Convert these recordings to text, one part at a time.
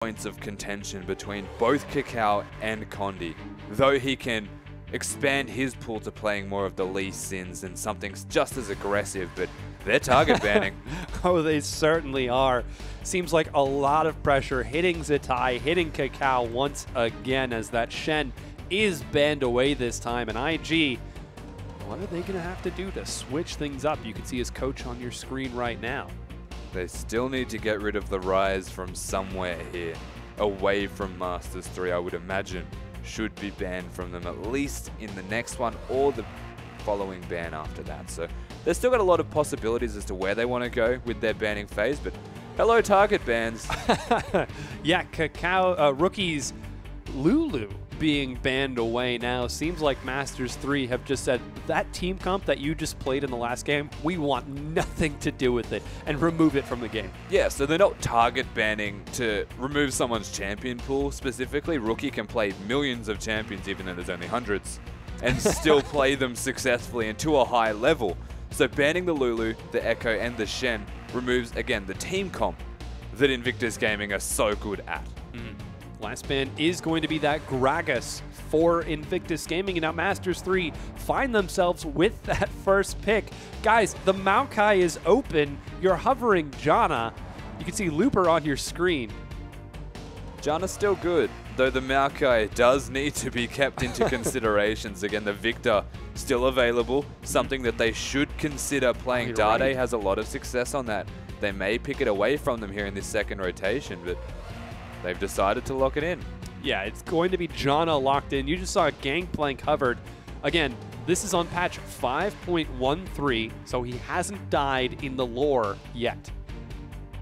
points of contention between both Kakao and Condi, though he can expand his pool to playing more of the Lee Sins and something just as aggressive, but they're target banning. Oh, they certainly are. Seems like a lot of pressure hitting Zatai, hitting Kakao once again as that Shen is banned away this time. And IG, what are they going to have to do to switch things up? You can see his coach on your screen right now. They still need to get rid of the Rise from somewhere here, away from Master3, I would imagine. Should be banned from them at least in the next one or the following ban after that. So they've still got a lot of possibilities as to where they want to go with their banning phase, but hello target bans. Yeah, Kakao rookies Lulu being banned away now. Seems like Master3 have just said, that team comp that you just played in the last game, we want nothing to do with it, and remove it from the game. Yeah, so they're not target banning to remove someone's champion pool specifically. Rookie can play millions of champions, even though there's only hundreds, and still play them successfully and to a high level. So banning the Lulu, the Echo, and the Shen removes, again, the team comp that Invictus Gaming are so good at. Last ban is going to be that Gragas for Invictus Gaming, and now Master3 find themselves with that first pick. Guys, the Maokai is open. You're hovering Janna. You can see Looper on your screen. Janna's still good, though the Maokai does need to be kept into considerations. Again, the Victor still available, something that they should consider playing. Dade has a lot of success on that. They may pick it away from them here in this second rotation, but they've decided to lock it in. Yeah, it's going to be Janna locked in. You just saw a Gangplank hovered. Again, this is on patch 5.13, so he hasn't died in the lore yet.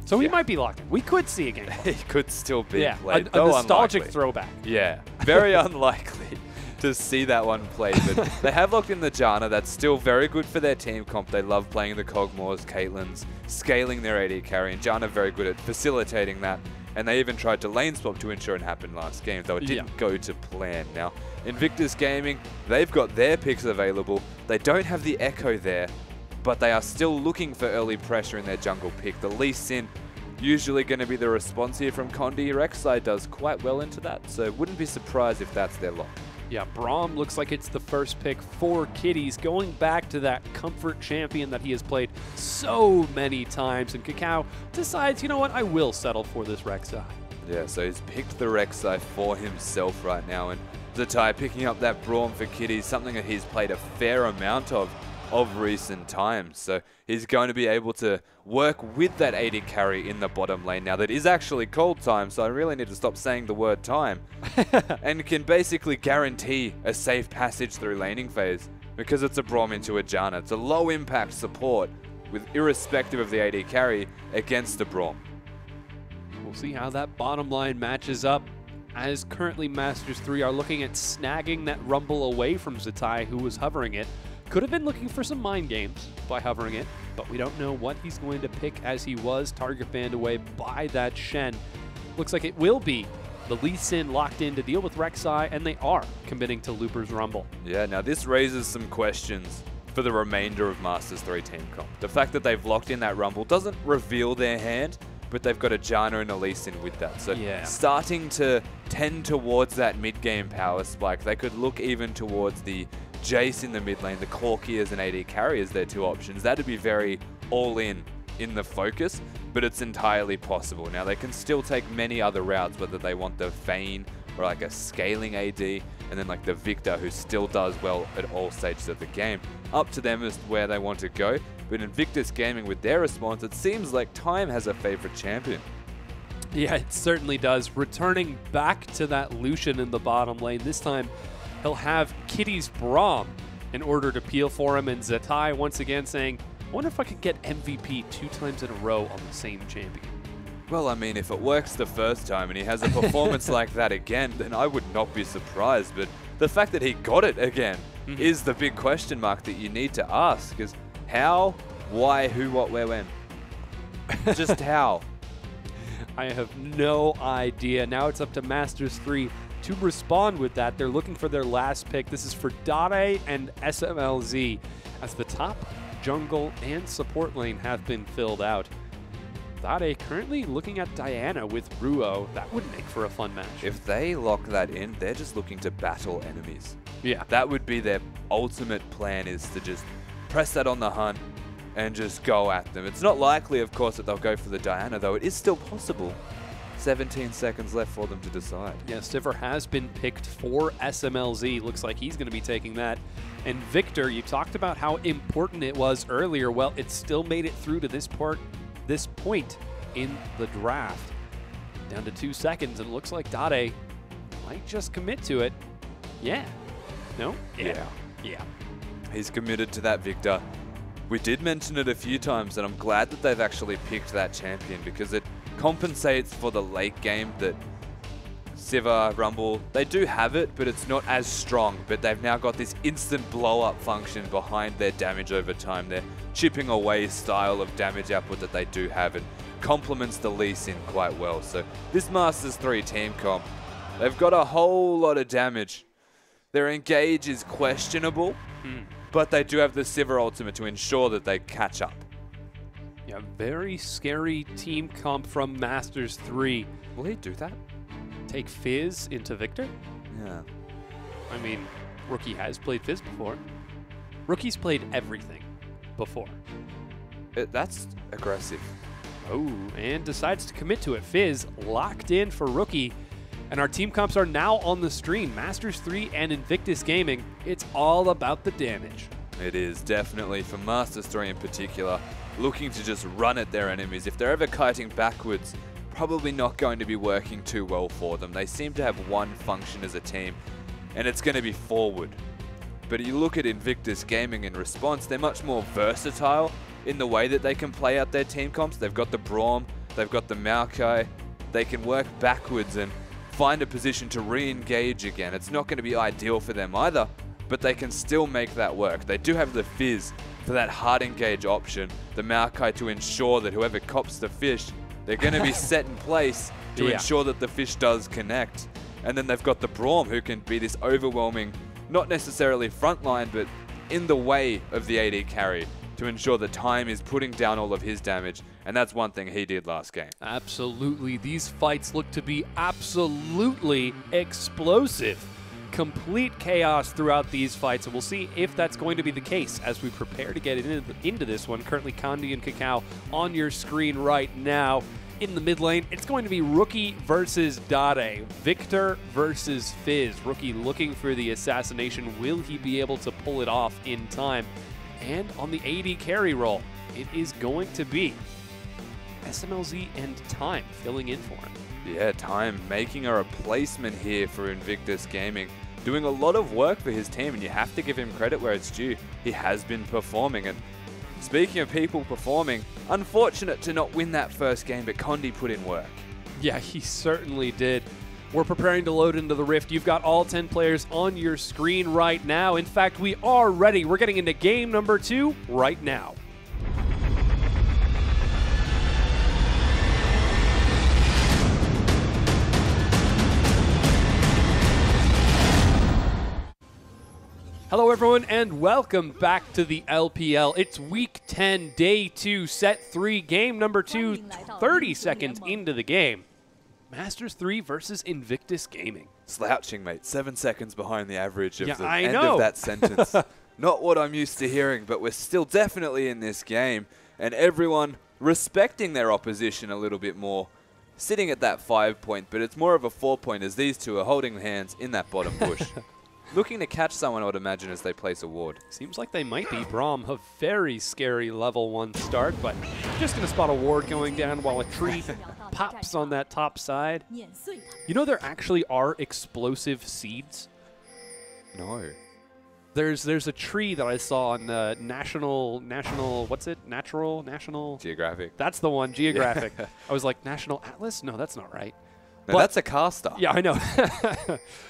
So he might be locked in. We could see a Gangplank. He could still be played. A nostalgic throwback. Yeah, very unlikely to see that one played. But they have locked in the Janna. That's still very good for their team comp. They love playing the Kog'Maws, Caitlyn's, scaling their AD carry, and Janna very good at facilitating that. And they even tried to lane swap to ensure it happened last game, though it didn't go to plan. Now, Invictus Gaming, they've got their picks available. They don't have the Echo there, but they are still looking for early pressure in their jungle pick. The Lee Sin, usually going to be the response here from Condi. Rek'Sai does quite well into that, so wouldn't be surprised if that's their lock. Yeah, Braum looks like it's the first pick for Kitties, going back to that comfort champion that he has played so many times. And Kakao decides, you know what, I will settle for this Rek'Sai. Yeah, so he's picked the Rek'Sai for himself right now. And Zatai picking up that Braum for Kitties, something that he's played a fair amount of recent times. So he's going to be able to work with that AD carry in the bottom lane now that is actually cold time, so I really need to stop saying the word time. And can basically guarantee a safe passage through laning phase because it's a Braum into a Janna. It's a low impact support with irrespective of the AD carry against the Braum. We'll see how that bottom line matches up, as currently Master3 are looking at snagging that Rumble away from Zatai, who was hovering it. Could have been looking for some mind games by hovering it, but we don't know what he's going to pick, as he was target banned away by that Shen. Looks like it will be the Lee Sin locked in to deal with Rek'Sai, and they are committing to Looper's Rumble. Yeah, now this raises some questions for the remainder of Master3 team comp. The fact that they've locked in that Rumble doesn't reveal their hand, but they've got a Janna and a Lee Sin with that. So starting to tend towards that mid-game power spike. They could look even towards the Jace in the mid lane, the Corki as an AD carry as their two options. That'd be very all-in the focus, but it's entirely possible. Now, they can still take many other routes, whether they want the Vayne or like a scaling AD, and then like the Victor, who still does well at all stages of the game. Up to them as to where they want to go, but Invictus Gaming, with their response, it seems like time has a favorite champion. Yeah, it certainly does. Returning back to that Lucian in the bottom lane, this time he'll have Kitty's Braum in order to peel for him, and Zatai once again saying, I wonder if I could get MVP 2 times in a row on the same champion. Well, I mean, if it works the first time and he has a performance like that again, then I would not be surprised. But the fact that he got it again is the big question mark that you need to ask. Because how, why, who, what, where, when? Just how? I have no idea. Now it's up to Master3 to respond with that. They're looking for their last pick. This is for Dade and SMLZ, as the top jungle and support lane have been filled out. Dade currently looking at Diana with Ruo. That would make for a fun match. If they lock that in, they're just looking to battle enemies. Yeah. That would be their ultimate plan, is to just press that on the hunt and just go at them. It's not likely, of course, that they'll go for the Diana, though. It is still possible. 17 seconds left for them to decide. Yeah, Sivir has been picked for SMLZ. Looks like he's going to be taking that. And Victor, you talked about how important it was earlier. Well, it still made it through to this point in the draft. Down to 2 seconds, and it looks like Dade might just commit to it. Yeah. No? Yeah. Yeah. He's committed to that Victor. We did mention it a few times, and I'm glad that they've actually picked that champion, because it compensates for the late game that Sivir, Rumble, they do have it, but it's not as strong. But they've now got this instant blow-up function behind their damage over time. Their chipping away style of damage output that they do have, and complements the Lee Sin quite well. So this Masters 3 team comp, they've got a whole lot of damage. Their engage is questionable, but they do have the Sivir ultimate to ensure that they catch up. Yeah, very scary team comp from Masters 3. Will he do that? Take Fizz into Victor? Yeah. I mean, Rookie has played Fizz before. Rookie's played everything before. That's aggressive. Oh, and decides to commit to it. Fizz locked in for Rookie. And our team comps are now on the stream. Masters 3 and Invictus Gaming. It's all about the damage. It is, definitely, for Masters 3 in particular, looking to just run at their enemies. If they're ever kiting backwards, probably not going to be working too well for them. They seem to have one function as a team, and it's going to be forward. But you look at Invictus Gaming in response, they're much more versatile in the way that they can play out their team comps. They've got the Braum, they've got the Maokai. They can work backwards and find a position to re-engage again. It's not going to be ideal for them either, but they can still make that work. They do have the Fizz for that hard engage option, the Maokai to ensure that whoever cops the fish, they're going to be set in place to ensure that the fish does connect. And then they've got the Braum, who can be this overwhelming, not necessarily frontline, but in the way of the AD carry to ensure that Time is putting down all of his damage. And that's one thing he did last game. Absolutely. These fights look to be absolutely explosive. Complete chaos throughout these fights, and we'll see if that's going to be the case as we prepare to get into this one. Currently, Kandi and Cacao on your screen right now. In the mid lane, it's going to be Rookie versus Dade. Victor versus Fizz. Rookie looking for the assassination. Will he be able to pull it off in time? And on the AD carry role, it is going to be SMLZ and Time filling in for him. Yeah, Time making a replacement here for Invictus Gaming. Doing a lot of work for his team, and you have to give him credit where it's due. He has been performing, and speaking of people performing, unfortunate to not win that first game, but Kondi put in work. Yeah, he certainly did. We're preparing to load into the Rift. You've got all 10 players on your screen right now. In fact, we are ready. We're getting into game number 2 right now. Hello everyone and welcome back to the LPL. It's week 10, day 2, set 3, game number 2, 30 seconds into the game. Masters 3 versus Invictus Gaming. Slouching, mate. 7 seconds behind the average of the end of that sentence. Not what I'm used to hearing, but we're still definitely in this game. And everyone respecting their opposition a little bit more. Sitting at that 5 point, but it's more of a 4 point as these two are holding hands in that bottom push. Looking to catch someone, I would imagine, as they place a ward. Seems like they might be. Braum, a very scary level 1 start, but just going to spot a ward going down while a tree pops on that top side. You know there actually are explosive seeds? No. There's a tree that I saw on the National, what's it? National? Geographic. That's the one, Geographic. I was like, National Atlas? No, that's not right. No, that's a caster. Yeah, I know.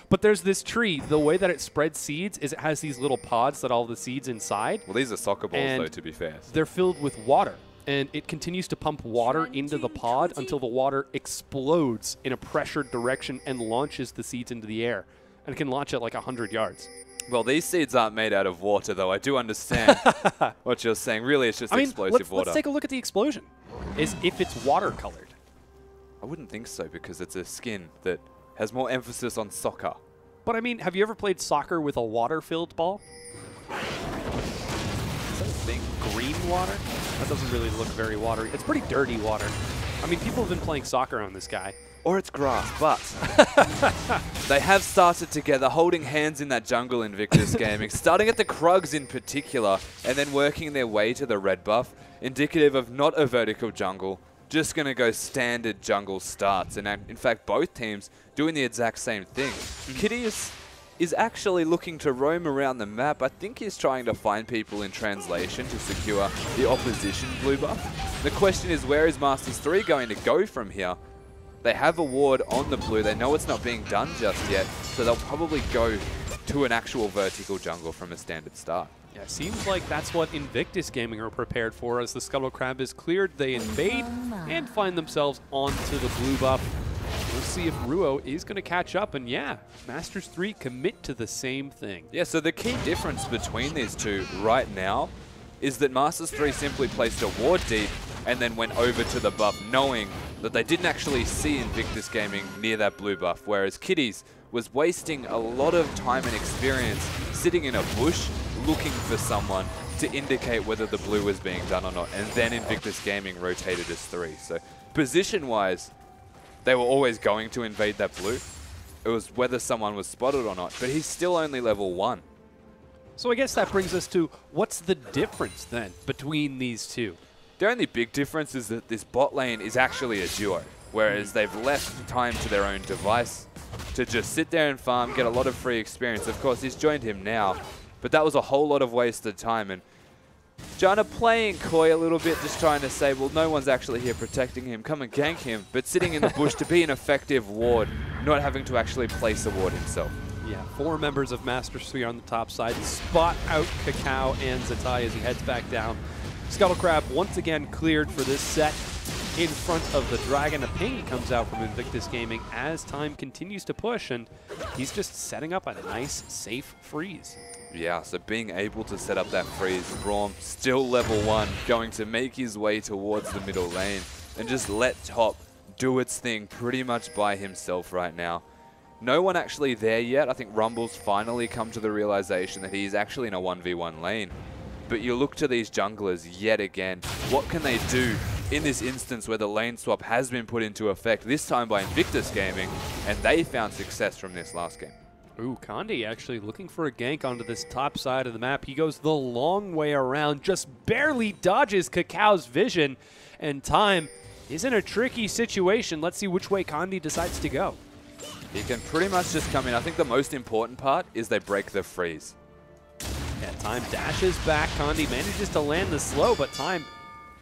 But there's this tree. The way that it spreads seeds is it has these little pods that all the seeds inside. Well, these are soccer balls, though, to be fair. They're filled with water. And it continues to pump water into the pod until the water explodes in a pressured direction and launches the seeds into the air. And it can launch at like 100 yards. Well, these seeds aren't made out of water, though. I do understand what you're saying. Really, it's just explosive water. Let's take a look at the explosion. is if it's watercolored. I wouldn't think so, because it's a skin that has more emphasis on soccer. But I mean, have you ever played soccer with a water-filled ball? Is that a thing? Green water? That doesn't really look very watery. It's pretty dirty water. I mean, people have been playing soccer on this guy. Or it's grass, but they have started together, holding hands in that jungle Invictus gaming, starting at the Krugs in particular, and then working their way to the red buff, indicative of not a vertical jungle, just going to go standard jungle starts. And in fact, both teams doing the exact same thing. Kitty is actually looking to roam around the map. I think he's trying to find people in translation to secure the opposition blue buff. The question is, where is Master3 going to go from here? They have a ward on the blue. They know it's not being done just yet, so they'll probably go to an actual vertical jungle from a standard start. Yeah, seems like that's what Invictus Gaming are prepared for. As the Scuttle Crab is cleared, they invade and find themselves onto the blue buff. We'll see if Ruo is going to catch up, and yeah, Master3 commit to the same thing. Yeah, so the key difference between these two right now is that Master3 simply placed a ward deep and then went over to the buff, knowing that they didn't actually see Invictus Gaming near that blue buff, whereas Kitties was wasting a lot of time and experience sitting in a bush looking for someone to indicate whether the blue was being done or not, and then Invictus Gaming rotated as 3. So position-wise, they were always going to invade that blue. It was whether someone was spotted or not, but he's still only level 1. So I guess that brings us to, what's the difference then between these two? The only big difference is that this bot lane is actually a duo, whereas they've left time to their own device to just sit there and farm, get a lot of free experience. Of course, he's joined him now, but that was a whole lot of wasted time. And Janna playing coy a little bit, just trying to say, well, no one's actually here protecting him, come and gank him, but sitting in the bush to be an effective ward, not having to actually place a ward himself. Yeah, 4 members of Master3 on the top side, spot out Cacao and Zatai as he heads back down. Scuttle Crab once again cleared for this set in front of the Dragon. A ping comes out from Invictus Gaming as time continues to push, and he's just setting up a nice, safe freeze. Yeah, so being able to set up that freeze, Braum still level 1, going to make his way towards the middle lane and just let top do its thing pretty much by himself right now. No one actually there yet. I think Rumble's finally come to the realization that he's actually in a 1v1 lane. But you look to these junglers yet again. What can they do in this instance where the lane swap has been put into effect, this time by Invictus Gaming, and they found success from this last game? Ooh, Condi actually looking for a gank onto this top side of the map. He goes the long way around, just barely dodges Cacao's vision, and time is in a tricky situation. Let's see which way Condi decides to go. He can pretty much just come in. I think the most important part is they break the freeze. Yeah, time dashes back. Condi manages to land the slow, but time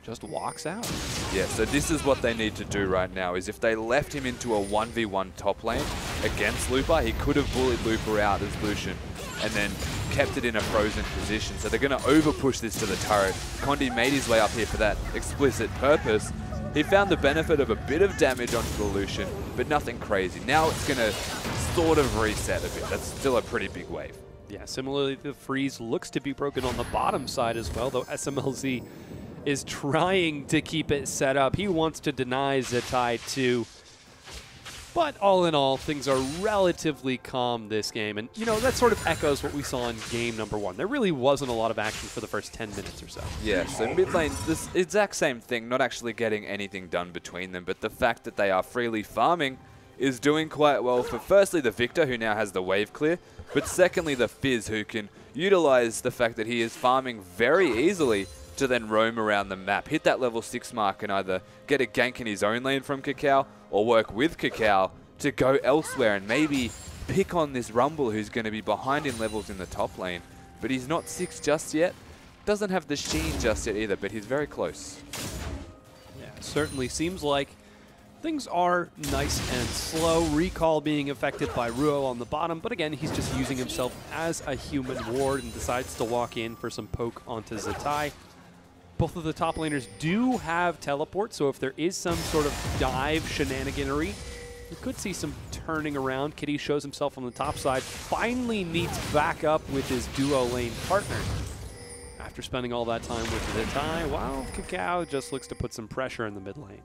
just walks out. Yeah, so this is what they need to do right now, is if they left him into a 1v1 top lane against Looper, he could have bullied Looper out as Lucian and then kept it in a frozen position. So they're going to over-push this to the turret. Condi made his way up here for that explicit purpose. He found the benefit of a bit of damage onto the Lucian, but nothing crazy. Now it's going to sort of reset a bit. That's still a pretty big wave. Yeah, similarly, the freeze looks to be broken on the bottom side as well, though SMLZ is trying to keep it set up. He wants to deny Zatai too. But all in all, things are relatively calm this game. And, you know, that sort of echoes what we saw in game number 1. There really wasn't a lot of action for the first 10 minutes or so. Yeah, so mid lane, this exact same thing, not actually getting anything done between them, but the fact that they are freely farming is doing quite well for, firstly, the Victor, who now has the wave clear, but secondly, the Fizz, who can utilize the fact that he is farming very easily to then roam around the map, hit that level 6 mark, and either get a gank in his own lane from Cacao or work with Cacao to go elsewhere and maybe pick on this Rumble, who's going to be behind in levels in the top lane. But he's not 6 just yet. Doesn't have the sheen just yet either, but he's very close. Yeah, certainly seems like things are nice and slow. Recall being affected by Ruo on the bottom, but again, he's just using himself as a human ward and decides to walk in for some poke onto Zatai. Both of the top laners do have teleport, so if there is some sort of dive shenaniganery, we could see some turning around. Kitty shows himself on the top side, finally meets back up with his duo lane partner. after spending all that time with Zitai, while Kakao just looks to put some pressure in the mid lane.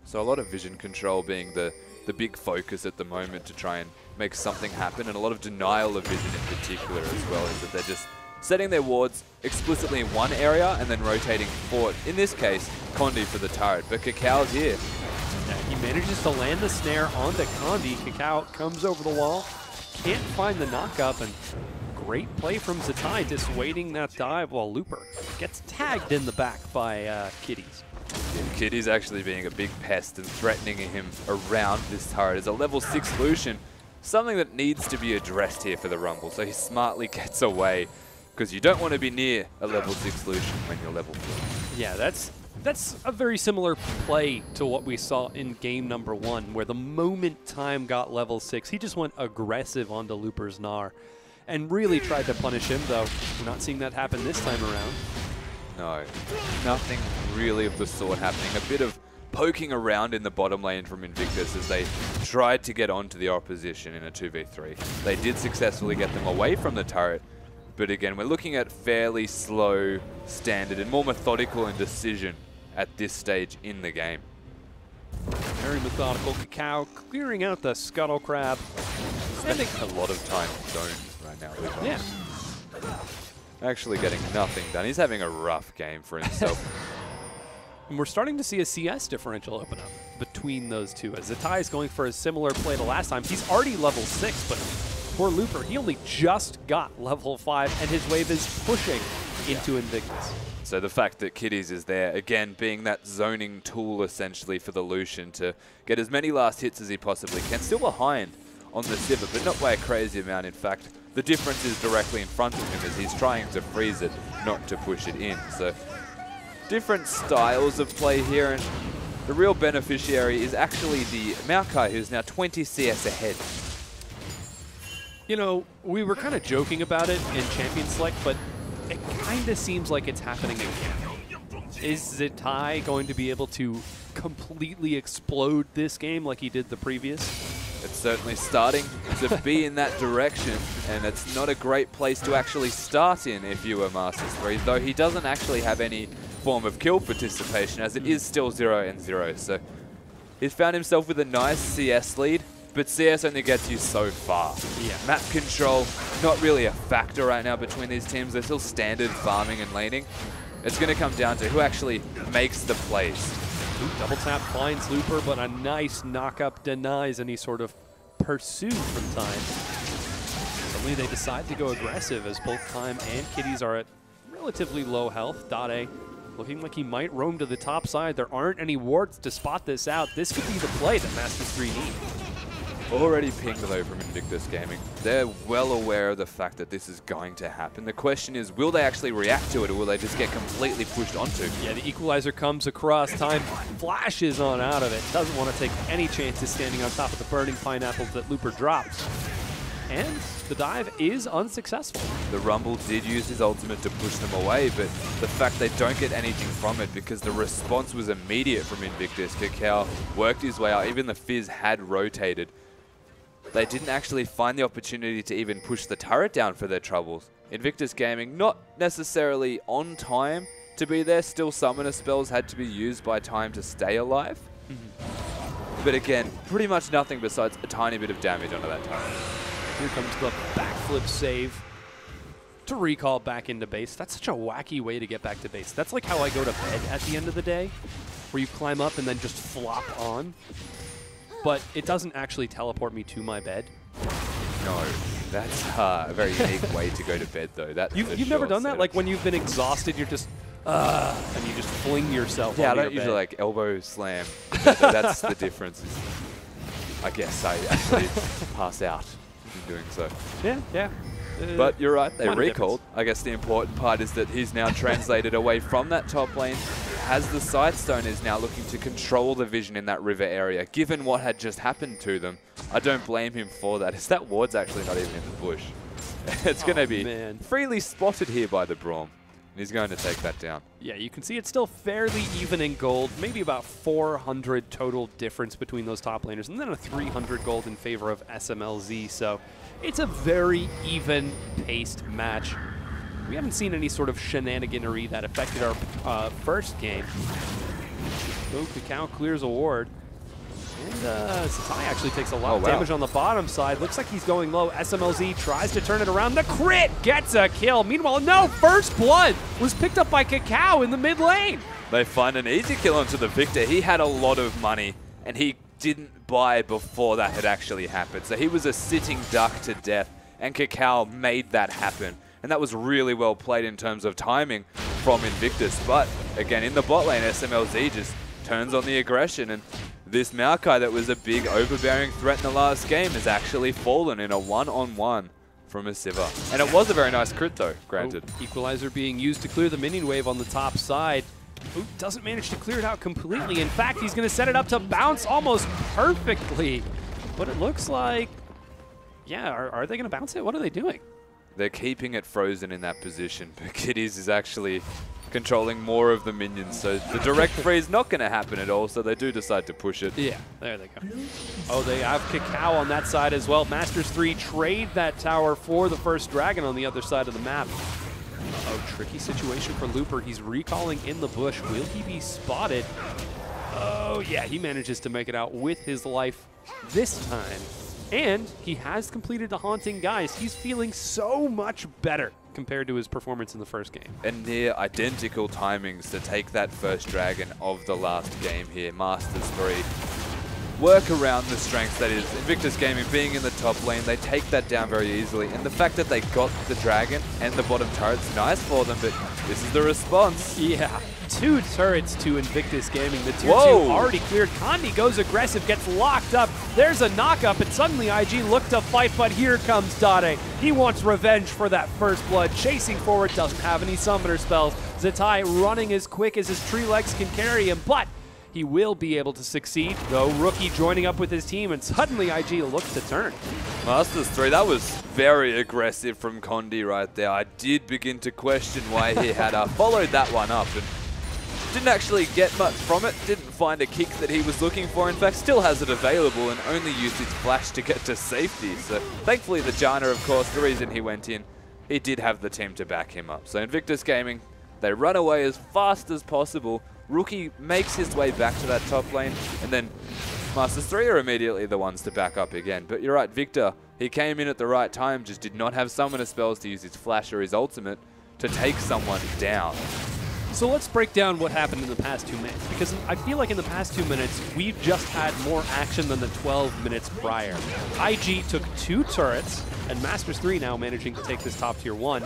So a lot of vision control being the big focus at the moment to try and make something happen, and a lot of denial of vision in particular as well, is that they're just setting their wards explicitly in one area and then rotating forward. In this case, Condi for the turret, but Kakao's here. Yeah, he manages to land the snare onto Condi. Kakao comes over the wall, can't find the knock-up, and great play from Zitai dissuading that dive while Looper gets tagged in the back by Kitties. Kitty's actually being a big pest and threatening him around this turret. As a level 6 Lucian, something that needs to be addressed here for the Rumble, so he smartly gets away, because you don't want to be near a level 6 Lucian when you're level 4. Yeah, that's a very similar play to what we saw in game number 1, where the moment Time got level 6, he just went aggressive onto Looper's Gnar and really tried to punish him, though we're not seeing that happen this time around. No, nothing really of the sort happening. A bit of poking around in the bottom lane from Invictus as they tried to get onto the opposition in a 2v3. They did successfully get them away from the turret, but again, we're looking at fairly slow, standard, and more methodical in decision at this stage in the game. Very methodical. Kakao clearing out the Scuttle Crab. Spending a lot of time zoned right now. Yeah. Actually getting nothing done. He's having a rough game for himself. And we're starting to see a CS differential open up between those two. As Zitai is going for a similar play to last time. He's already level 6, but poor Looper, he only just got level 5, and his wave is pushing into Invictus. So the fact that Kitties is there, again, being that zoning tool essentially for the Lucian to get as many last hits as he possibly can. Still behind on the Sivir, but not by a crazy amount. In fact, the difference is directly in front of him as he's trying to freeze it, not to push it in. So different styles of play here, and the real beneficiary is actually the Maokai, who's now 20 CS ahead. You know, we were kind of joking about it in Champion Select, but it kind of seems like it's happening again. Is Zitai going to be able to completely explode this game like he did the previous? It's certainly starting to be in that direction, and it's not a great place to actually start in if you were Master3, though he doesn't actually have any form of kill participation, as it is still 0-0. So he's found himself with a nice CS lead, but CS only gets you so far. Yeah. Map control, not really a factor right now between these teams. They're still standard farming and laning. It's going to come down to who actually makes the plays. Double tap finds Looper, but a nice knock-up denies any sort of pursuit from Time. Suddenly they decide to go aggressive as both Time and Kitties are at relatively low health. Dade looking like he might roam to the top side. There aren't any wards to spot this out. This could be the play that Master3 need. Already pinged though from Invictus Gaming. They're well aware of the fact that this is going to happen. The question is, will they actually react to it, or will they just get completely pushed onto? Yeah, the equalizer comes across. Time flashes on out of it. Doesn't want to take any chances standing on top of the burning pineapples that Looper drops. And the dive is unsuccessful. The Rumble did use his ultimate to push them away, but the fact they don't get anything from it because the response was immediate from Invictus. Kakao worked his way out. Even the Fizz had rotated. They didn't actually find the opportunity to even push the turret down for their troubles. Invictus Gaming, not necessarily on time to be there. Still, summoner spells had to be used by Time to stay alive. But again, pretty much nothing besides a tiny bit of damage onto that turret. Here comes the backflip save to recall back into base. That's such a wacky way to get back to base. That's like how I go to bed at the end of the day, where you climb up and then just flop on. But it doesn't actually teleport me to my bed. No, that's a very unique way to go to bed, though. You've never done that? Like when you've been exhausted, you're just, and you just fling yourself yeah, onto I don't your usually bed. like elbow slam. That's the difference. I guess I actually pass out in doing so. Yeah. But you're right, they Minor recalled. I guess the important part is that he's now translated away from that top lane, as the Sightstone is now looking to control the vision in that river area. Given what had just happened to them, I don't blame him for that. That ward's actually not even in the bush. It's going to be freely spotted here by the Braum. And he's going to take that down. Yeah, you can see it's still fairly even in gold. Maybe about 400 total difference between those top laners. And then a 300 gold in favor of SMLZ. So it's a very even-paced match. We haven't seen any sort of shenaniganery that affected our first game. Oh, Kakao clears a ward. And Satai actually takes a lot of damage on the bottom side. Looks like he's going low. SMLZ tries to turn it around. The crit gets a kill. Meanwhile, no, first blood was picked up by Kakao in the mid lane. They find an easy kill onto the Victor. He had a lot of money, and he didn't buy before that had actually happened. So he was a sitting duck to death, and Kakao made that happen. And that was really well played in terms of timing from Invictus. But again, in the bot lane, SMLZ just turns on the aggression, and this Maokai that was a big overbearing threat in the last game has actually fallen in a one-on-one from a Sivir. And it was a very nice crit though, granted. Oh, equalizer being used to clear the minion wave on the top side. Ooh, doesn't manage to clear it out completely. In fact, he's going to set it up to bounce almost perfectly. But it looks like, yeah, are they going to bounce it? What are they doing? They're keeping it frozen in that position, but Kitties is actually controlling more of the minions, so the direct freeze not going to happen at all, so they do decide to push it. Yeah, there they go. Oh, they have Kakao on that side as well. Masters3 trade that tower for the first dragon on the other side of the map. Oh, tricky situation for Looper. He's recalling in the bush. Will he be spotted? Oh, yeah, he manages to make it out with his life this time. And he has completed the Haunting Guise. He's feeling so much better compared to his performance in the first game. And near identical timings to take that first dragon of the last game here. Master3 work around the strengths that is Invictus Gaming being in the top lane. They take that down very easily. And the fact that they got the dragon and the bottom turret's nice for them, but this is the response. Yeah. 2 turrets to Invictus Gaming. The tier 2 already cleared. Kandi goes aggressive, gets locked up. There's a knock-up, and suddenly IG look to fight, but here comes Dade. He wants revenge for that first blood. Chasing forward, doesn't have any summoner spells. Zatai running as quick as his tree legs can carry him, but he will be able to succeed, though Rookie joining up with his team, and suddenly IG looks to turn. Master3, that was very aggressive from Kondi right there. I did begin to question why he had followed that one up, and didn't actually get much from it, didn't find a kick that he was looking for. In fact, still has it available and only used his flash to get to safety. So thankfully the Janna, of course, the reason he went in, he did have the team to back him up. So Invictus Gaming, they run away as fast as possible. Rookie makes his way back to that top lane, and then Master3 are immediately the ones to back up again. But you're right, Victor, he came in at the right time, just did not have summoner spells to use his flash or his ultimate to take someone down. So let's break down what happened in the past 2 minutes, because I feel like in the past 2 minutes, we've just had more action than the 12 minutes prior. IG took 2 turrets, and Master3 now managing to take this top tier 1,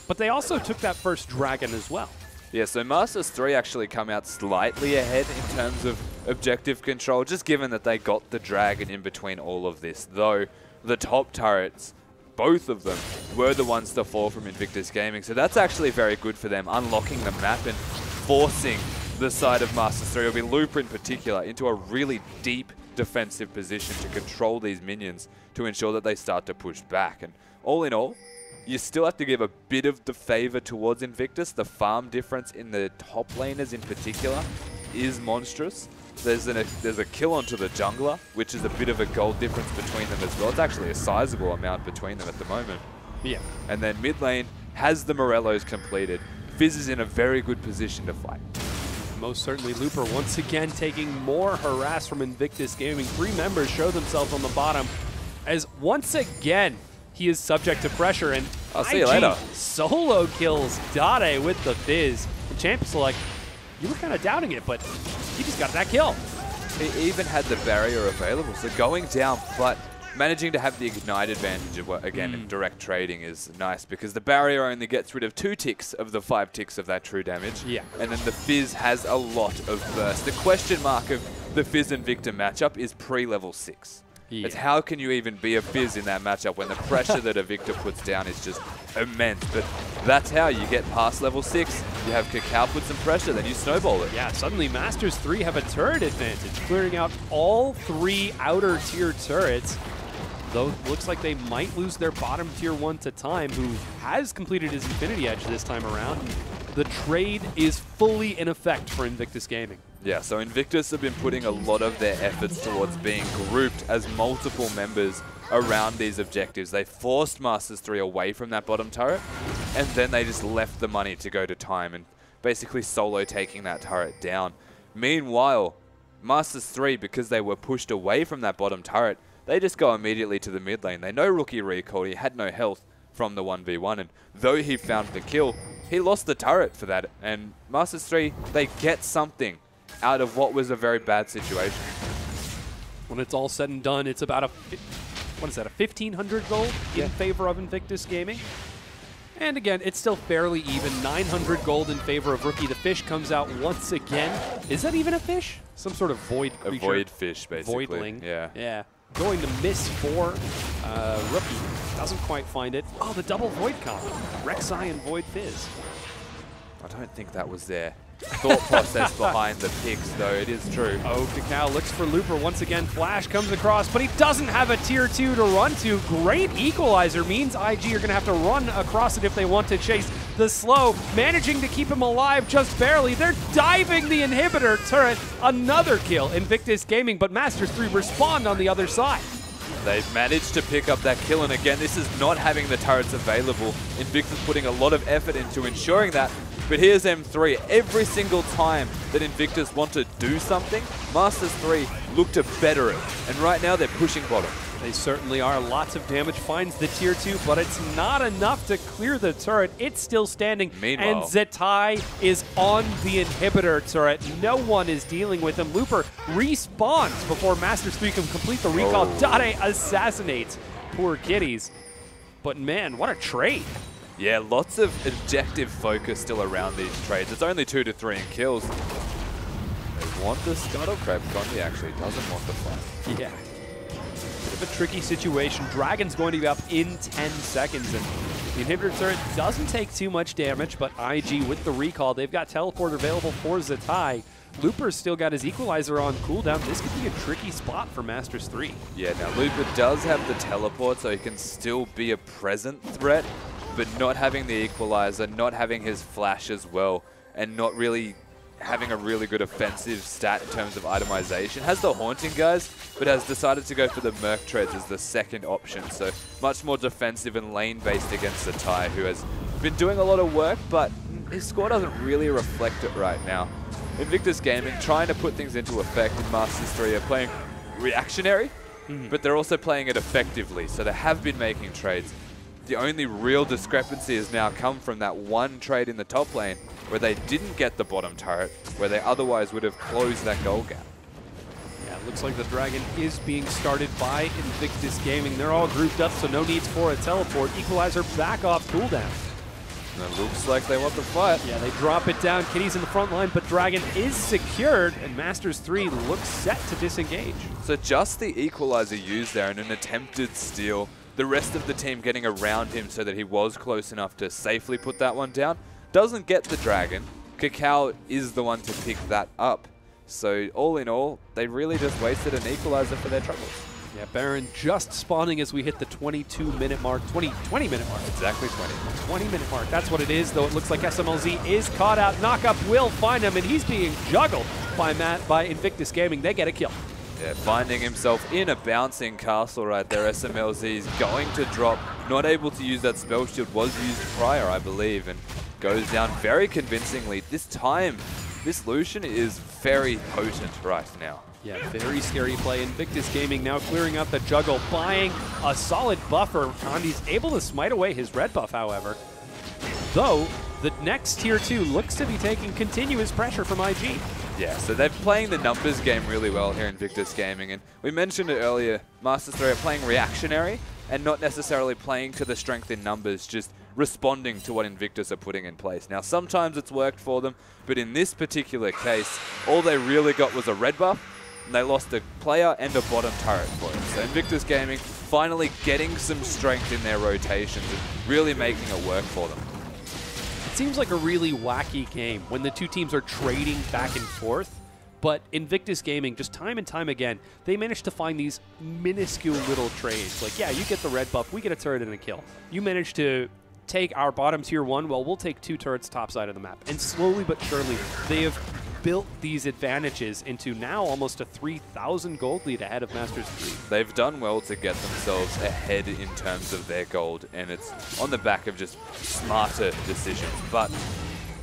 but they also took that first dragon as well. Yeah, so Master3 actually come out slightly ahead in terms of objective control, just given that they got the dragon in between all of this, though the top turrets, both of them, were the ones to fall from Invictus Gaming. So that's actually very good for them, unlocking the map and forcing the side of Master3, or be Looper in particular, into a really deep defensive position to control these minions to ensure that they start to push back. And all in all, you still have to give a bit of the favor towards Invictus. The farm difference in the top laners in particular is monstrous. There's a kill onto the jungler, which is a bit of a gold difference between them as well. It's actually a sizable amount between them at the moment. Yeah. And then mid lane has the Morellos completed. Fizz is in a very good position to fight. Most certainly. Looper once again taking more harass from Invictus Gaming. 3 members show themselves on the bottom as once again he is subject to pressure, and I'll see you later. Solo kills Dade with the Fizz. The champions are like, you were kind of doubting it, but he just got that kill. He even had the barrier available, so going down, but managing to have the ignite advantage of what, again, in direct trading is nice, because the barrier only gets rid of 2 ticks of the 5 ticks of that true damage. Yeah. And then the Fizz has a lot of burst. The question mark of the Fizz and Victor matchup is pre-level 6. Yeah. It's how can you even be a Fizz in that matchup when the pressure that a Victor puts down is just immense. But that's how you get past level 6. You have Kakao put some pressure, then you snowball it. Yeah, suddenly Masters3 have a turret advantage, clearing out all 3 outer tier turrets. Though it looks like they might lose their bottom tier 1 to Time, who has completed his Infinity Edge this time around. The trade is fully in effect for Invictus Gaming. Yeah, so Invictus have been putting a lot of their efforts towards being grouped as multiple members around these objectives. They forced Master3 away from that bottom turret, and then they just left the money to go to time and basically solo taking that turret down. Meanwhile, Master3, because they were pushed away from that bottom turret, they just go immediately to the mid lane. They know Rookie recalled, he had no health from the 1v1, and though he found the kill, he lost the turret for that, and Master3, they get something out of what was a very bad situation. When it's all said and done, it's about a 1,500 gold in favor of Invictus Gaming. And again, it's still fairly even. 900 gold in favor of Rookie. The fish comes out once again. Is that even a fish? Some sort of void creature. A void fish, basically. Voidling. Yeah. Yeah. Going to miss for Rookie. Doesn't quite find it. Oh, the double void combo. Rek'Sai and Void Fizz. I don't think that was their thought process behind the picks, though. It is true. Oh, Kakao looks for Looper once again. Flash comes across, but he doesn't have a tier 2 to run to. Great equalizer means IG are going to have to run across it if they want to chase the slow. Managing to keep him alive just barely. They're diving the inhibitor turret. Another kill. Invictus Gaming, but Master3 respond on the other side. They've managed to pick up that kill, and again, this is not having the turrets available. Invictus putting a lot of effort into ensuring that. But here's M3. Every single time that Invictus want to do something, Master3 look to better it. And right now, they're pushing bottom. They certainly are. Lots of damage finds the tier 2, but it's not enough to clear the turret. It's still standing. Meanwhile, and Zetai is on the inhibitor turret. No one is dealing with him. Looper respawns before Master3 can complete the recall. Dade assassinates poor kitties. But man, what a trade. Yeah, lots of objective focus still around these trades. It's only 2 to 3 in kills. They want the Scuttle Crab. Condy actually doesn't want the fight. Yeah. Bit of a tricky situation. Dragon's going to be up in 10 seconds, and the inhibitor turret doesn't take too much damage, but IG with the recall, they've got teleport available for Zetai. Looper's still got his equalizer on cooldown. This could be a tricky spot for Masters3. Yeah, now Looper does have the teleport, so he can still be a present threat, but not having the equalizer, not having his flash as well, and not really having a really good offensive stat in terms of itemization. Has the Haunting, guys, but has decided to go for the Merc Treads as the second option, so much more defensive and lane-based against Zetai, who has been doing a lot of work, but his score doesn't really reflect it right now. Invictus Gaming trying to put things into effect, and Masters3 are playing reactionary, but they're also playing it effectively, so they have been making trades. The only real discrepancy has now come from that one trade in the top lane where they didn't get the bottom turret, where they otherwise would have closed that goal gap. Yeah, it looks like the Dragon is being started by Invictus Gaming. They're all grouped up, so no needs for a teleport. Equalizer back off cooldown. And it looks like they want the fight. Yeah, they drop it down. Kitty's in the front line, but Dragon is secured, and Masters3 looks set to disengage. So just the equalizer used there in an attempted steal. The rest of the team getting around him so that he was close enough to safely put that one down. Doesn't get the Dragon. Kakao is the one to pick that up. So all in all, they really just wasted an equalizer for their troubles. Yeah, Baron just spawning as we hit the 22-minute mark. 20-minute mark. Exactly 20. 20-minute mark. That's what it is, though it looks like SMLZ is caught out. Knockup will find him, and he's being juggled by Invictus Gaming. They get a kill. Yeah, finding himself in a bouncing castle right there. SMLZ is going to drop. Not able to use that spell shield. Was used prior, I believe, and goes down very convincingly. This time, this Lucian is very potent right now. Yeah, very scary play. Invictus Gaming now clearing out the juggle, buying a solid buffer. Condy's able to smite away his red buff, however. Though, the next tier 2 looks to be taking continuous pressure from IG. Yeah, so they're playing the numbers game really well here in Invictus Gaming, and we mentioned it earlier, Master3 are playing reactionary and not necessarily playing to the strength in numbers, just responding to what Invictus are putting in place. Now, sometimes it's worked for them, but in this particular case, all they really got was a red buff, and they lost a player and a bottom turret for it. So Invictus Gaming finally getting some strength in their rotations and really making it work for them. It seems like a really wacky game when the two teams are trading back and forth, but Invictus Gaming, just time and time again, they manage to find these minuscule little trades. Like, yeah, you get the red buff, we get a turret and a kill. You manage to take our bottom tier 1, well, we'll take 2 turrets top side of the map. And slowly but surely, they have built these advantages into now almost a 3,000 gold lead ahead of Masters 3. They've done well to get themselves ahead in terms of their gold, and it's on the back of just smarter decisions. But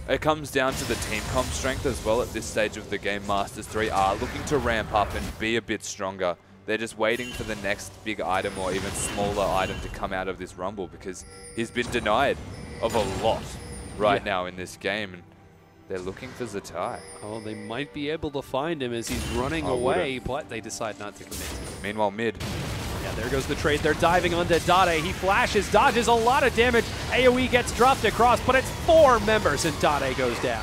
it comes down to the team comp strength as well at this stage of the game. Masters 3 are looking to ramp up and be a bit stronger. They're just waiting for the next big item or even smaller item to come out of this Rumble, because he's been denied of a lot right now in this game. And they're looking for Zatai. Oh, they might be able to find him as he's running away, but they decide not to commit. Meanwhile, mid. Yeah, there goes the trade. They're diving onto Dade. He flashes, dodges a lot of damage. AoE gets dropped across, but it's 4 members and Dade goes down.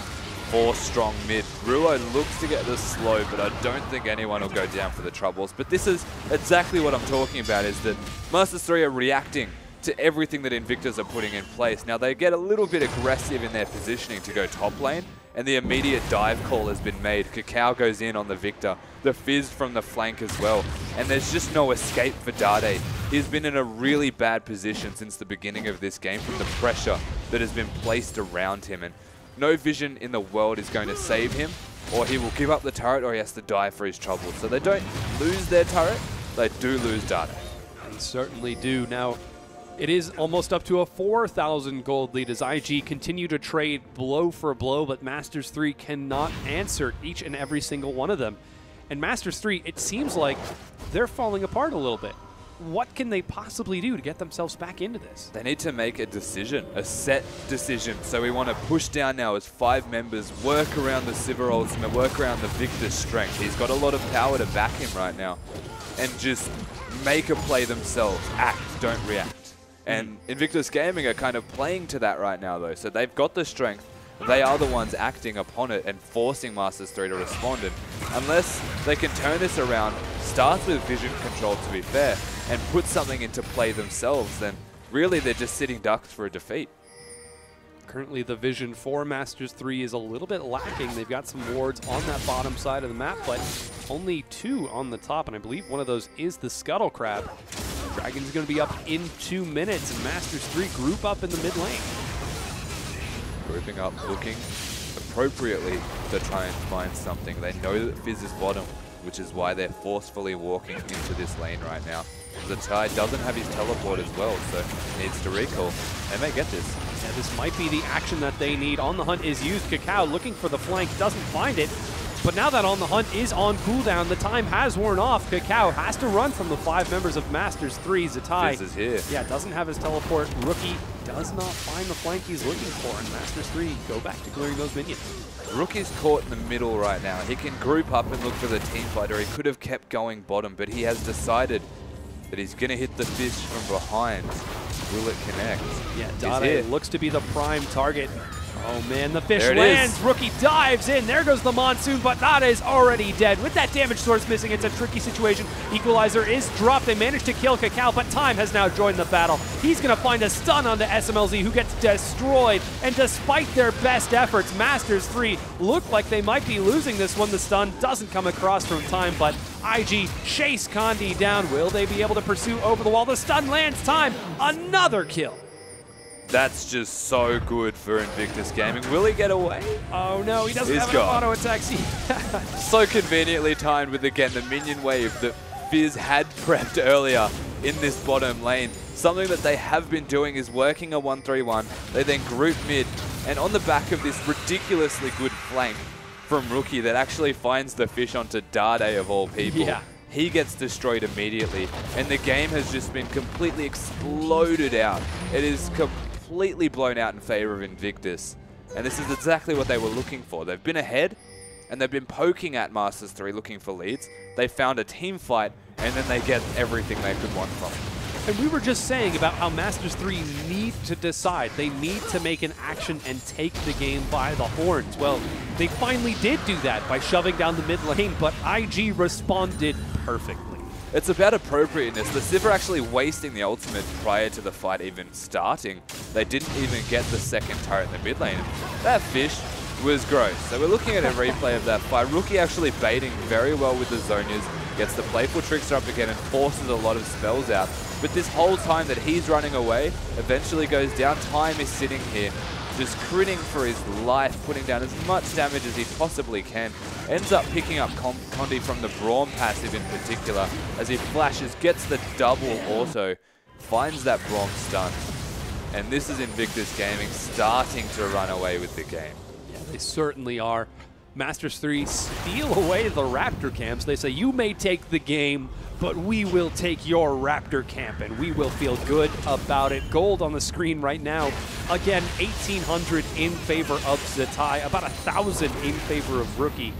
4 strong mid. Ruo looks to get the slow, but I don't think anyone will go down for the troubles. But this is exactly what I'm talking about, is that Masters 3 are reacting to everything that Invictus are putting in place. Now, they get a little bit aggressive in their positioning to go top lane, and the immediate dive call has been made. Cacao goes in on the Victor, the Fizz from the flank as well, and there's just no escape for Dade. He's been in a really bad position since the beginning of this game from the pressure that has been placed around him, and no vision in the world is going to save him, or he will give up the turret, or he has to die for his trouble. So they don't lose their turret, they do lose Dade. They certainly do. Now, it is almost up to a 4,000 gold lead as IG continue to trade blow for blow, but Masters 3 cannot answer each and every single one of them. And Masters 3, it seems like they're falling apart a little bit. What can they possibly do to get themselves back into this? They need to make a decision, a set decision. So we want to push down now as 5 members, work around the Sivir ultimate, work around the Victor's strength. He's got a lot of power to back him right now. And just make a play themselves. Act, don't react. And Invictus Gaming are kind of playing to that right now, though. So they've got the strength. They are the ones acting upon it and forcing Masters 3 to respond. And unless they can turn this around, start with vision control to be fair, and put something into play themselves, then really they're just sitting ducks for a defeat. Currently the vision for Masters 3 is a little bit lacking. They've got some wards on that bottom side of the map, but only 2 on the top, and I believe one of those is the Scuttle Crab. Dragon's going to be up in 2 minutes, and Masters 3 group up in the mid lane. Grouping up, looking appropriately to try and find something. They know that Fizz is bottom, which is why they're forcefully walking into this lane right now. Zatai doesn't have his teleport as well, so needs to recall. They may get this. Yeah, this might be the action that they need. On the Hunt is used. Cacao looking for the flank, doesn't find it. But now that On the Hunt is on cooldown, the time has worn off. Cacao has to run from the 5 members of Masters 3. Zatai Fizz is here. Yeah, doesn't have his teleport. Rookie does not find the flank he's looking for, and Masters 3 go back to clearing those minions. Rookie's caught in the middle right now. He can group up and look for the team fight, or he could have kept going bottom, but he has decided that he's going to hit the fish from behind. Will it connect? Yeah, Dade looks to be the prime target. Oh man, the fish lands. Rookie dives in. There goes the Monsoon, but Dade is already dead. With that damage source missing, it's a tricky situation. Equalizer is dropped. They managed to kill Cacao, but Time has now joined the battle. He's going to find a stun onto SMLZ, who gets destroyed. And despite their best efforts, Masters 3 look like they might be losing this one. The stun doesn't come across from Time, but IG chase Condi down. Will they be able to pursue over the wall? The stun lands. Time, another kill. That's just so good for Invictus Gaming. Will he get away? Oh no, he doesn't have an auto attack. So conveniently timed with, again, the minion wave that Fizz had prepped earlier in this bottom lane. Something that they have been doing is working a 1-3-1. They then group mid, and on the back of this ridiculously good flank from Rookie that actually finds the fish onto Dade of all people. Yeah. He gets destroyed immediately, and the game has just been completely exploded out. It is completely blown out in favor of Invictus, and this is exactly what they were looking for. They've been ahead, and they've been poking at Masters 3 looking for leads. They found a team fight, and then they get everything they could want from it. And we were just saying about how Masters 3 need to decide. They need to make an action and take the game by the horns. Well, they finally did do that by shoving down the mid lane, but IG responded perfectly. It's about appropriateness. The Sivir actually wasting the ultimate prior to the fight even starting. They didn't even get the second turret in the mid lane. That fish was gross. So we're looking at a replay of that fight. Rookie actually baiting very well with the Zonias, gets the playful trickster up again and forces a lot of spells out. But this whole time that he's running away, eventually goes down. Time is sitting here. just critting for his life, putting down as much damage as he possibly can. Ends up picking up Condi from the Braum passive in particular as he flashes, gets the double auto, finds that Braum stun. And this is Invictus Gaming starting to run away with the game. Yeah, they certainly are. Master3 steal away the Raptor camps. They say, you may take the game, but we will take your Raptor camp, and we will feel good about it. Gold on the screen right now. Again, 1,800 in favor of Zatai, about 1,000 in favor of Rookie.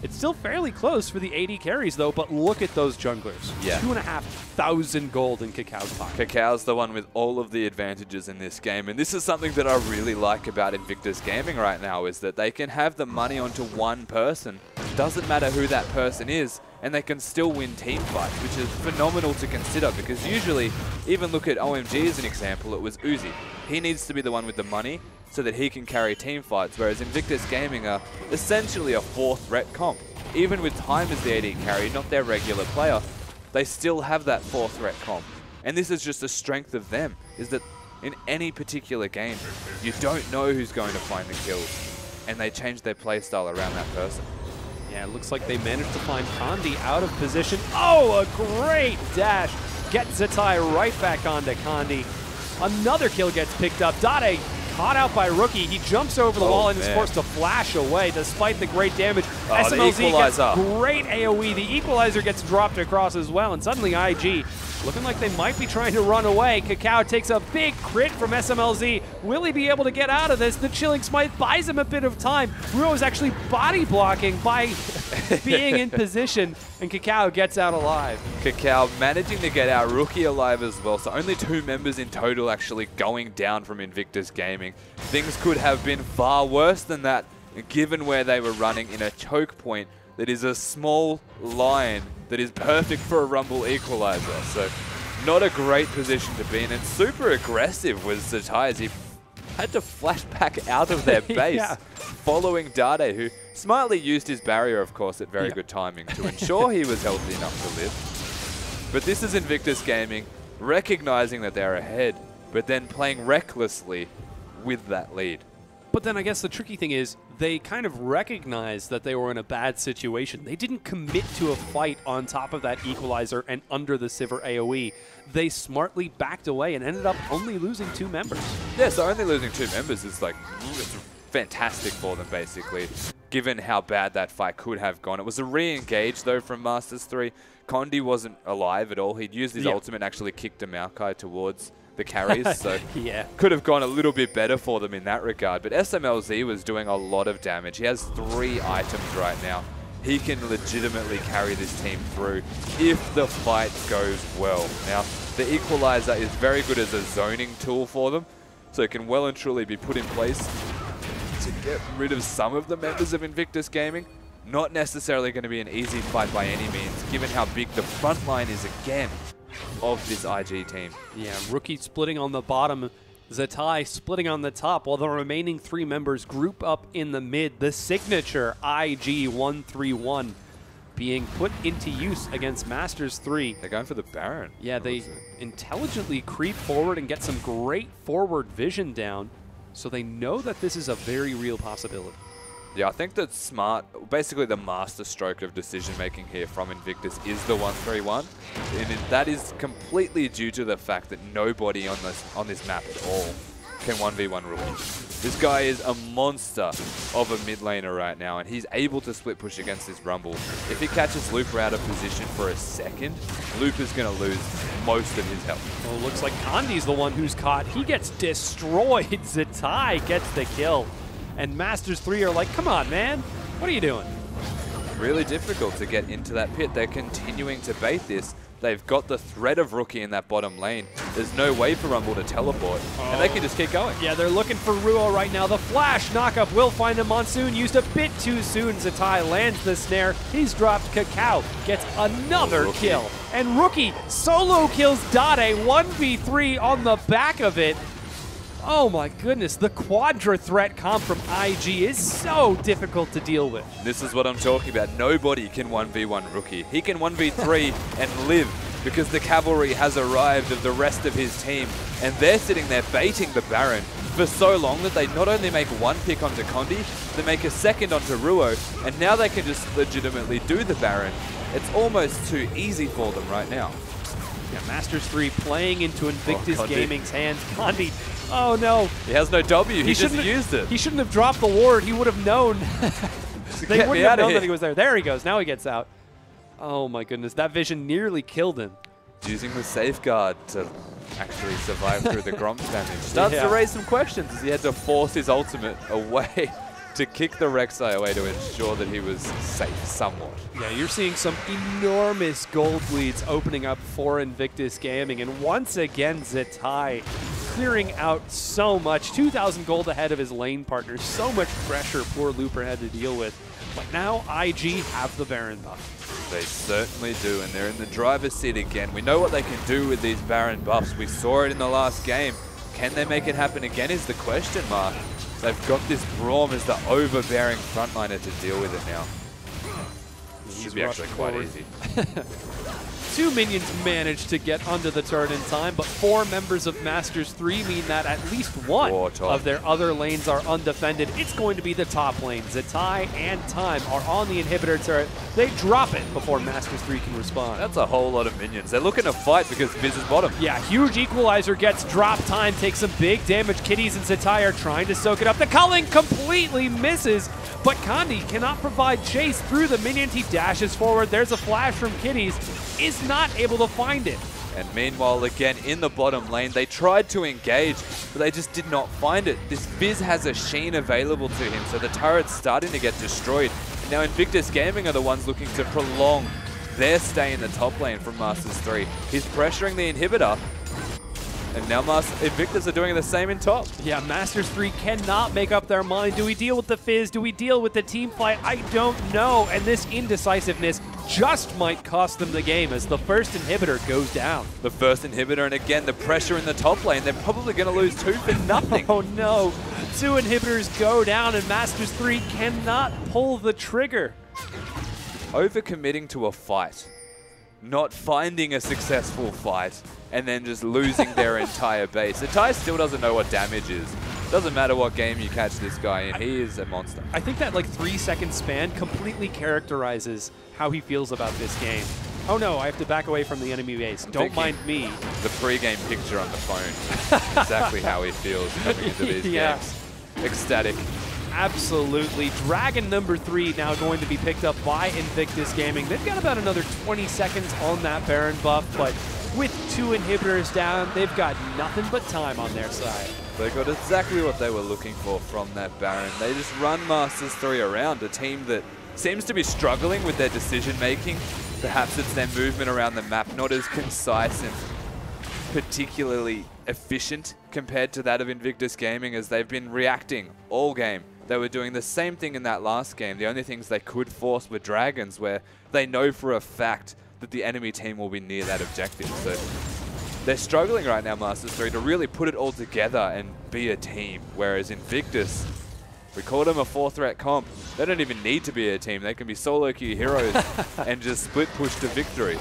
It's still fairly close for the AD carries, though, but look at those junglers. Yeah. 2,500 gold in Kakáo's pocket. Kakáo's the one with all of the advantages in this game, and this is something that I really like about Invictus Gaming right now, is that they can have the money onto one person. Doesn't matter who that person is, and they can still win team fights, which is phenomenal to consider, because usually, even look at OMG as an example, it was Uzi. He needs to be the one with the money so that he can carry team fights, whereas Invictus Gaming are essentially a 4th threat comp. Even with Time as the AD carry, not their regular player, they still have that 4th threat comp. And this is just a strength of them, is that in any particular game, you don't know who's going to find the kills, and they change their playstyle around that person. Yeah, it looks like they managed to find Condi out of position. Oh, a great dash. Get Zatai right back onto Condi. Another kill gets picked up. Dade caught out by Rookie. He jumps over the wall and is forced to flash away despite the great damage. SMLZ gets great AoE. The equalizer gets dropped across as well, and suddenly IG looking like they might be trying to run away. Kakao takes a big crit from SMLZ. Will he be able to get out of this? The Chilling Smite buys him a bit of time. Ruo is actually body blocking by being in position, and Kakao gets out alive. Kakao managing to get out, Rookie alive as well, so only 2 members in total actually going down from Invictus Gaming. Things could have been far worse than that, given where they were running in a choke point that is a small line that is perfect for a Rumble equalizer. So not a great position to be in, and super aggressive was Zatai as he had to flash back out of their base, following Dade, who smartly used his barrier, of course, at very good timing to ensure he was healthy enough to live. But this is Invictus Gaming recognizing that they're ahead, but then playing recklessly with that lead. But then I guess the tricky thing is they kind of recognized that they were in a bad situation. They didn't commit to a fight on top of that equalizer and under the Sivir AoE. They smartly backed away and ended up only losing 2 members. Yeah, so only losing 2 members is like, it's fantastic for them basically, given how bad that fight could have gone. It was a re-engage though from Master3. Condi wasn't alive at all. He'd used his ultimate and actually kicked a Maokai towards the carries, so could have gone a little bit better for them in that regard. But SMLZ was doing a lot of damage. He has 3 items right now. He can legitimately carry this team through if the fight goes well. Now, the equalizer is very good as a zoning tool for them, so it can well and truly be put in place to get rid of some of the members of Invictus Gaming. Not necessarily going to be an easy fight by any means, given how big the front line is again of this IG team. Yeah, Rookie splitting on the bottom, Zatai splitting on the top, while the remaining 3 members group up in the mid. The signature IG-131 being put into use against Master3. They're going for the Baron. Yeah, they intelligently creep forward and get some great forward vision down, so they know that this is a very real possibility. Yeah, I think that smart, basically the master stroke of decision-making here from Invictus is the 1-3-1. And that is completely due to the fact that nobody on this map at all can 1v1 Rookie. This guy is a monster of a mid laner right now, and he's able to split push against this Rumble. If he catches Looper out of position for a second, Looper's going to lose most of his health. Well, looks like Condi's the one who's caught. He gets destroyed. Zatai gets the kill. And Master3 are like, come on, man. What are you doing? Really difficult to get into that pit. They're continuing to bait this. They've got the threat of Rookie in that bottom lane. There's no way for Rumble to teleport, and they can just keep going. Yeah, they're looking for Ruo right now. The flash knockup will find him. Monsoon used a bit too soon. Zatai lands the snare. He's dropped. Kakao gets another kill. And Rookie solo kills Dade 1v3 on the back of it. Oh my goodness, the quadra threat comp from IG is so difficult to deal with. This is what I'm talking about. Nobody can 1v1 Rookie. He can 1v3 and live because the cavalry has arrived of the rest of his team, and they're sitting there baiting the Baron. for so long that they not only make one pick onto Condi, they make a second onto Ruo, and now they can just legitimately do the Baron. It's almost too easy for them right now. Yeah, Master3 playing into Invictus Gaming's hands. Condi, oh no. He has no W, he just used it. He shouldn't have dropped the ward, he would have known. They wouldn't have known that he was there. There he goes, now he gets out. Oh my goodness, that vision nearly killed him. Using the safeguard to actually survive through the Gromp damage. Starts to raise some questions as he had to force his ultimate away to kick the Rek'Sai away to ensure that he was safe somewhat. Yeah, you're seeing some enormous gold leads opening up for Invictus Gaming, and once again Zetai clearing out so much. 2,000 gold ahead of his lane partner. So much pressure poor Looper had to deal with. But now IG have the Baron buff. They certainly do, and they're in the driver's seat again. We know what they can do with these Baron buffs. We saw it in the last game. Can they make it happen again is the question mark. They've got this Braum as the overbearing frontliner to deal with it now. This should be actually quite easy. 2 minions managed to get under the turret in time, but 4 members of Master3 mean that at least one of their other lanes are undefended. It's going to be the top lane. Zetai and Time are on the inhibitor turret. They drop it before Master3 can respond. That's a whole lot of minions. They're looking to fight because Viz is bottom. Yeah, huge equalizer gets dropped. Time takes some big damage. Kitties and Zetai are trying to soak it up. The culling completely misses, but Condi cannot provide chase through the minions. He dashes forward. There's a flash from Kitties. Is not able to find it. And meanwhile, again, in the bottom lane, they tried to engage, but they just did not find it. This Viz has a Sheen available to him, so the turret's starting to get destroyed. And now Invictus Gaming are the ones looking to prolong their stay in the top lane from Master3. He's pressuring the inhibitor, and now Invictus are doing the same in top. Yeah, Master3 cannot make up their mind. Do we deal with the Fizz? Do we deal with the team fight? I don't know. And this indecisiveness just might cost them the game as the first inhibitor goes down. The first inhibitor, and again, the pressure in the top lane. They're probably going to lose 2 for nothing. Oh no. 2 inhibitors go down and Master3 cannot pull the trigger. Overcommitting to a fight, not finding a successful fight, and then just losing their entire base. Zetai still doesn't know what damage is. Doesn't matter what game you catch this guy in, he is a monster. I think that like 3-second span completely characterizes how he feels about this game. Oh no, I have to back away from the enemy base. Don't mind me. The pre-game picture on the phone. Exactly how he feels coming into these games. Ecstatic. Absolutely. Dragon number 3 now going to be picked up by Invictus Gaming. They've got about another 20 seconds on that Baron buff, but with 2 inhibitors down, they've got nothing but time on their side. They got exactly what they were looking for from that Baron. They just run Masters3 around, a team that seems to be struggling with their decision making. Perhaps it's their movement around the map, not as concise and particularly efficient compared to that of Invictus Gaming, as they've been reacting all game. They were doing the same thing in that last game. The only things they could force were dragons, where they know for a fact that the enemy team will be near that objective. So they're struggling right now, Master3, to really put it all together and be a team. Whereas Invictus, we called them a 4-threat comp. They don't even need to be a team. They can be solo queue heroes and just split push to victory.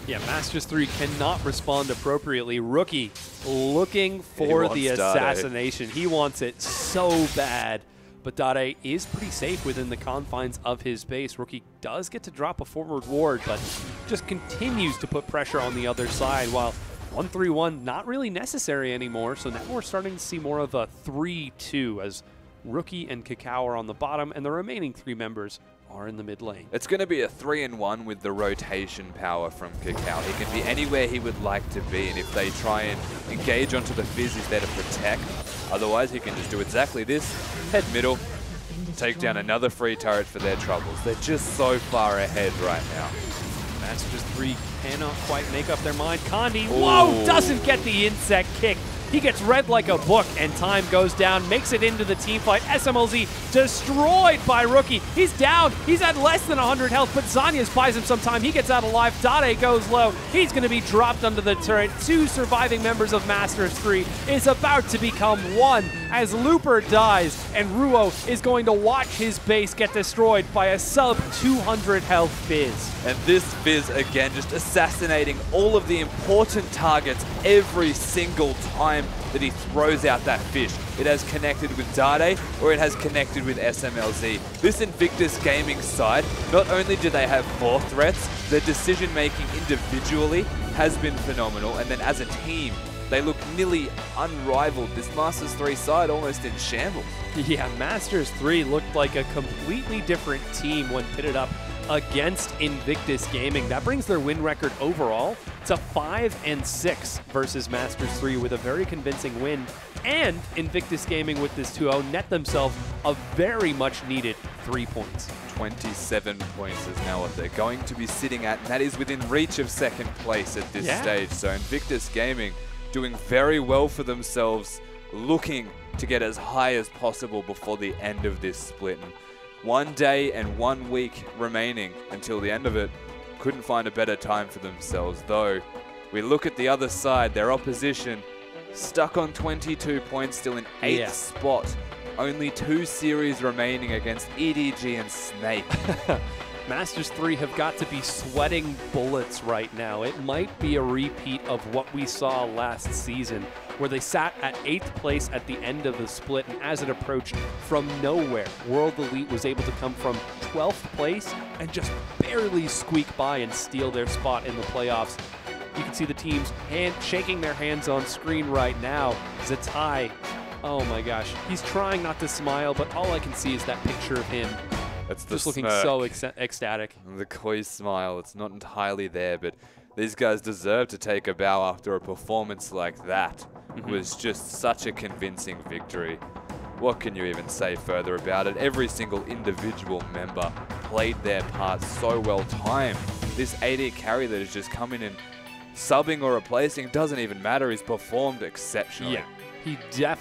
Yeah, Master3 cannot respond appropriately. Rookie looking for the assassination. He wants it so bad. But Dade is pretty safe within the confines of his base. Rookie does get to drop a forward ward, but just continues to put pressure on the other side, while 1-3-1 not really necessary anymore. So now we're starting to see more of a 3-2 as Rookie and Cacao are on the bottom, and the remaining 3 members are in the mid lane. It's going to be a 3-in-1 with the rotation power from Cacao. He can be anywhere he would like to be, and if they try and engage onto the Fizz, he's there to protect. Otherwise, he can just do exactly this, head middle, take down another free turret for their troubles. They're just so far ahead right now. Master3 cannot quite make up their mind. Condi, whoa, doesn't get the insect kick. He gets read like a book, and time goes down, makes it into the team fight. SMLZ destroyed by Rookie. He's down. He's at less than 100 health, but Zanyas buys him some time. He gets out alive. Dade goes low. He's going to be dropped under the turret. 2 surviving members of Master3 is about to become 1 as Looper dies, and Ruo is going to watch his base get destroyed by a sub 200 health Fizz. And this Fizz, again, just assassinating all of the important targets every single time time that he throws out that fish. It has connected with Dade, or it has connected with SMLZ. This Invictus Gaming side, not only do they have 4 threats, their decision-making individually has been phenomenal, and then as a team, they look nearly unrivaled. This Masters3 side almost in shambles. Yeah, Masters3 looked like a completely different team when pitted up against Invictus Gaming. That brings their win record overall to 5-6 versus Masters3 with a very convincing win. And Invictus Gaming with this 2-0 net themselves a very much needed 3 points. 27 points is now what they're going to be sitting at, and that is within reach of second place at this stage. So Invictus Gaming doing very well for themselves, looking to get as high as possible before the end of this split. And 1 day and 1 week remaining until the end of it. Couldn't find a better time for themselves, though. We look at the other side, their opposition stuck on 22 points, still in 8th spot. Only 2 series remaining against EDG and Snake. Masters3 have got to be sweating bullets right now. It might be a repeat of what we saw last season, where they sat at 8th place at the end of the split, and as it approached from nowhere, World Elite was able to come from 12th place and just barely squeak by and steal their spot in the playoffs. You can see the teams shaking their hands on screen right now. Zatai, oh my gosh, he's trying not to smile, but all I can see is that picture of him. It's the just looking smirk. so ecstatic. The coy smile, it's not entirely there, but these guys deserve to take a bow after a performance like that. It was just such a convincing victory. What can you even say further about it? Every single individual member played their part so well timed. This AD carry that has just come in and subbing or replacing, doesn't even matter, he's performed exceptionally. Yeah, he definitely